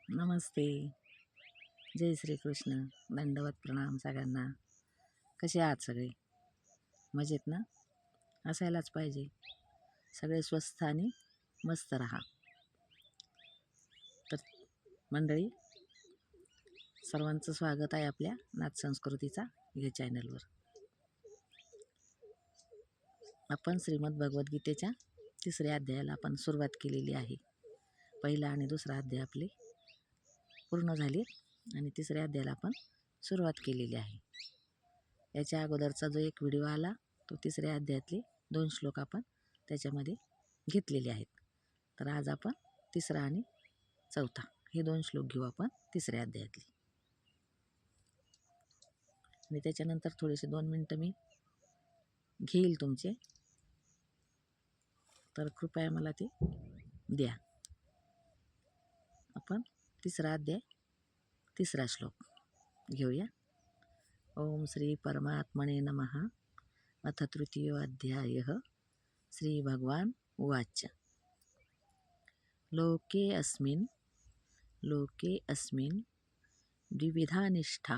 नमस्ते. जय श्रीकृष्ण. दंडवत प्रणाम सगळ्यांना. कसे आहात सगळे? मजेत ना? असायलाच पाहिजे. सगळे स्वस्थ आणि मस्त राहा. तर मंडळी, सर्वांचं स्वागत आहे आपल्या नाथ संस्कृतीचा या चॅनलवर. आपण श्रीमद भगवद्गीतेच्या 3ऱ्या अध्यायाला आपण सुरुवात केलेली आहे. पहिला आणि दुसरा अध्याय आपले पूर्ण झाले आणि 3ऱ्या अध्यायाला आपण सुरुवात केलेली आहे. याच्या अगोदरचा जो एक व्हिडिओ आला तो 3ऱ्या अध्यायातले 2 श्लोक आपण त्याच्यामध्ये घेतलेले आहेत. तर आज आपण 3रा आणि 4था हे 2 श्लोक घेऊ आपण 3ऱ्या अध्यायातले. आणि त्याच्यानंतर थोडेसे 2 मिनटं मी घेईल तुमचे, तर कृपया मला ते द्या. आपण 3रा अध्याय 3रा श्लोक घेऊया. ओम श्री परमात्मने नमः. अथ तृतीयोऽध्यायः. श्री भगवान उवाच. लोके अस्मिन् द्विविधा निष्ठा.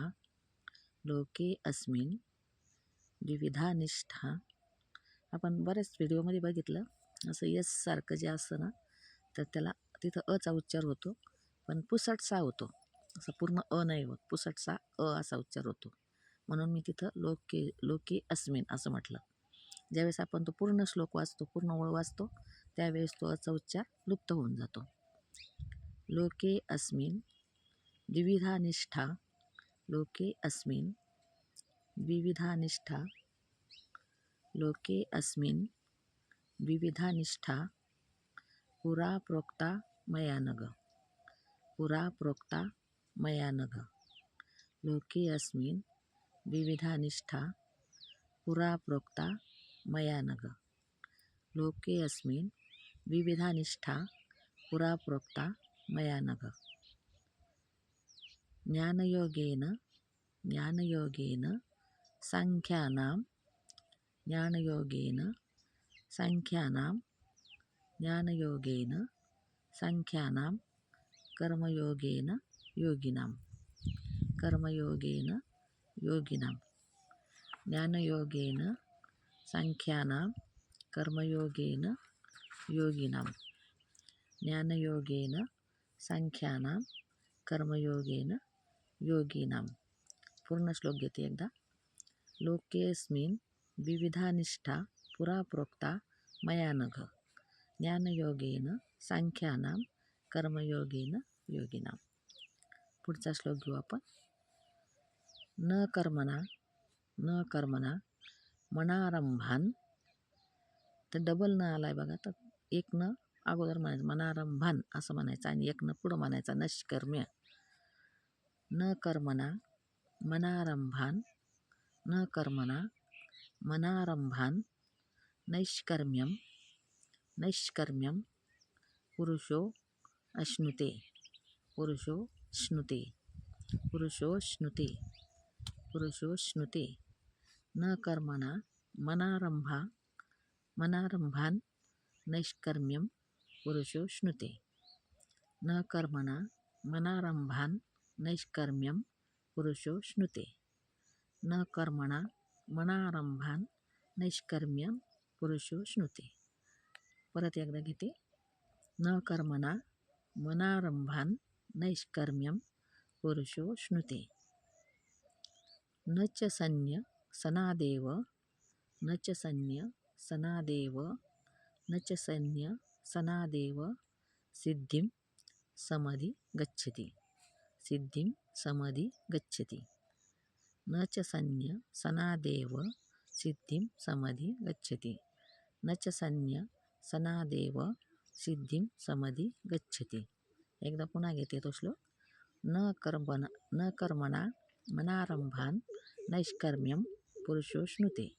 लोके अस्मिन् द्विविधा निष्ठा. आपण बऱ्याच व्हिडिओमध्ये बघितलं, असं यस सारखं जे असतं ना, तर त्याला तिथं अचा उच्चार होतो, पण पुसटसा होतो. असं पूर्ण अ नाही होत, पुसटसा अ असा उच्चार होतो. म्हणून मी तिथं लोके अस्मिन असं म्हटलं. ज्यावेळेस आपण तो पूर्ण श्लोक वाचतो, पूर्ण ओळ वाचतो, त्यावेळेस तो अचा उच्चार लुप्त होऊन जातो. लोके अस्मिन द्विविधा निष्ठा. लोके अस्मिन द्विविधा निष्ठा. लोके अस्मिन द्विविधा निष्ठा. पुरा प्रोक्ता मया नघ. पुरा प्रोक्ता मया नघ. लोके अस्मिन द्विविधा निष्ठा. पुरा प्रोक्ता मया नघ. लोके अस्मिन द्विविधा निष्ठा. पुरा प्रोक्ता मया नघ. ज्ञानयोगेन सांख्यानां. ज्ञानयोगेन सांख्यानां. कर्मयोगेन योगिनां. ज्ञानयोगेन सांख्यानां. कर्मयोगेन योगिनां. ज्ञानयोगेन सांख्यानां. कर्मयोगेन योगिनां. पूर्ण श्लोक घेते एकदा. लोकेस्मिन् द्विविधा निष्ठा. पुरा प्रोक्ता मया नघ. ज्ञानयोगेन सांख्यानां. कर्मयोगेन योगिनां. पुढचा श्लोक घेऊ आपण. न कर्मणा मनारंभान. तर डबल न आलाय बघा, तर एक न अगोदर म्हणायचं, मनारंभान असं म्हणायचं, आणि एक न पुढं म्हणायचा, नष्कर्म्य. न कर्मणा मनारंभान. न कर्मणा मनारंभान. नैष्कर्म्यं पुरुषो अश्नुते. पुरुषो श्नुते. न कर्मणा मनारंभान. नैष्कर्म्यं पुरुषो श्नुते. न कर्मणा मनारंभान. नैष्कर्म्यं पुरुषो श्नुते. न कर्मणा मनारंभान. नैष्कर्म्यं पुरुषो श्नुते. परत एकदा घेते. न कर्मणा मनारंभान. नैष्कर्म्यं पुरुषो श्नुते. न च सन्न्य सनादेव. न च सन्न्य सनादेव. सिद्धिं समधि गच्छति. न च सन्न्य सनादेव. सिद्धिं समधि गच्छति. न च सन्न्य सनादेव. सिद्धिं समधि गच्छति. एकदा पुन्हा घेते तो श्लोक. न कर्मणा मनारंभान. नैष्कर्म्यं पुरुषो श्नुते.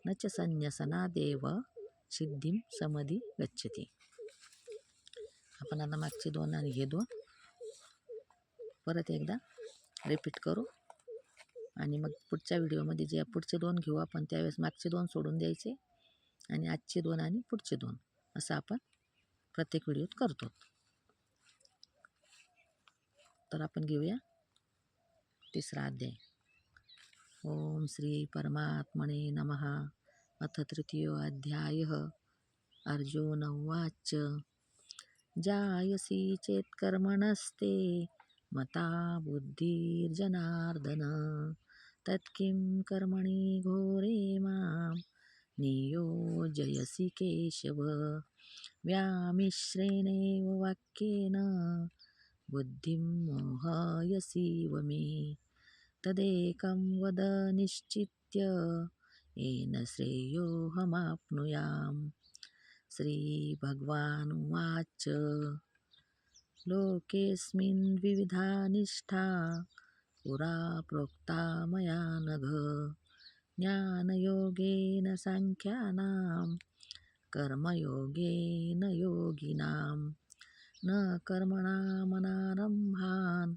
न च सन्न्यसनादेव. सिद्धिं समधि गच्छति. आपण आता मागचे 2 आणि हे 2 परत एकदा रिपीट करू, आणि मग पुढच्या व्हिडिओमध्ये जे पुढचे 2 घेऊ आपण, त्यावेळेस मागचे 2 सोडून द्यायचे, आणि आजचे 2 आणि पुढचे 2 असं आपण प्रत्येक व्हिडिओत करतो. तर आपण घेऊया तिसरा अध्याय. ओम श्री परमात्मने नमः. अथ तृतीयोऽध्यायः. अर्जुन उवाच. जायसी चेत्कर्मणस्ते मता बुद्धिर्जनार्दन, तत्किं कर्मणि घोरे मां नियोजयसि केशव. व्यामिश्रेणेव वाक्येन बुद्धिं मोहयसीव मे. तदेकं वद निश्चित्य येन श्रेयोऽहमाप्नुयाम्. श्रीभगवानुवाच. लोकेऽस्मिन् विविधा निष्ठा पुरा प्रोक्ता मया नघ. ज्ञानयोगेन साङ्ख्यानां कर्मयोगेन योगिनां. न कर्मणामनारम्भान्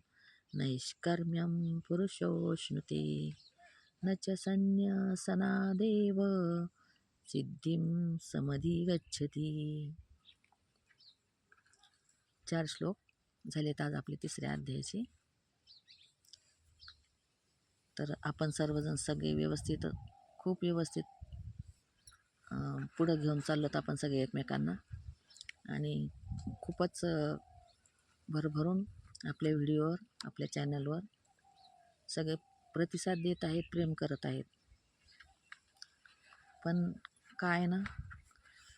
नैष्कर्म्यं पुरुषोऽश्नुते. न च संन्यसनादेव सिद्धिं समधिगच्छति. 4 श्लोक झालेत आज आपले तिसऱ्या अध्यायाचे. तर आपण सर्वजण सगळे व्यवस्थित, खूप व्यवस्थित पुढं घेऊन चाललोत आपण सगळे एकमेकांना. आणि खूपच भरभरून आपल्या व्हिडिओवर, आपल्या चॅनलवर सगळे प्रतिसाद देत आहेत, प्रेम करत आहेत. पण काय ना,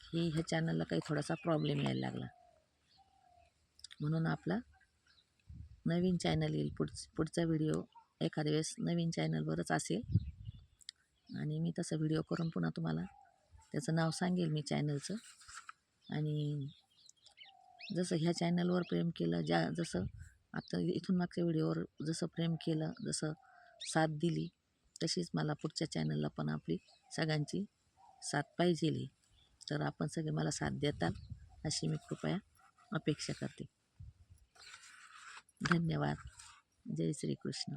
की ह्या चॅनलला काही थोडासा प्रॉब्लेम यायला लागला, म्हणून आपला नवीन चॅनल येईल. पुढचा व्हिडिओ एखाद्या वेळेस नवीन चॅनलवरच असेल. आणि मी तसा व्हिडिओ करून पुन्हा तुम्हाला त्याचं नाव सांगेल मी चॅनलचं. आणि जसं ह्या चॅनलवर प्रेम केलं, जसं आता इथून मागच्या व्हिडिओवर जसं प्रेम केलं, जसं साथ दिली, तशीच मला पुढच्या चॅनलला पण आपली सगळ्यांची साथ पाहिजे. तर आपण सगळे मला साथ देताल अशी मी कृपया अपेक्षा करते. धन्यवाद. जय श्री कृष्ण.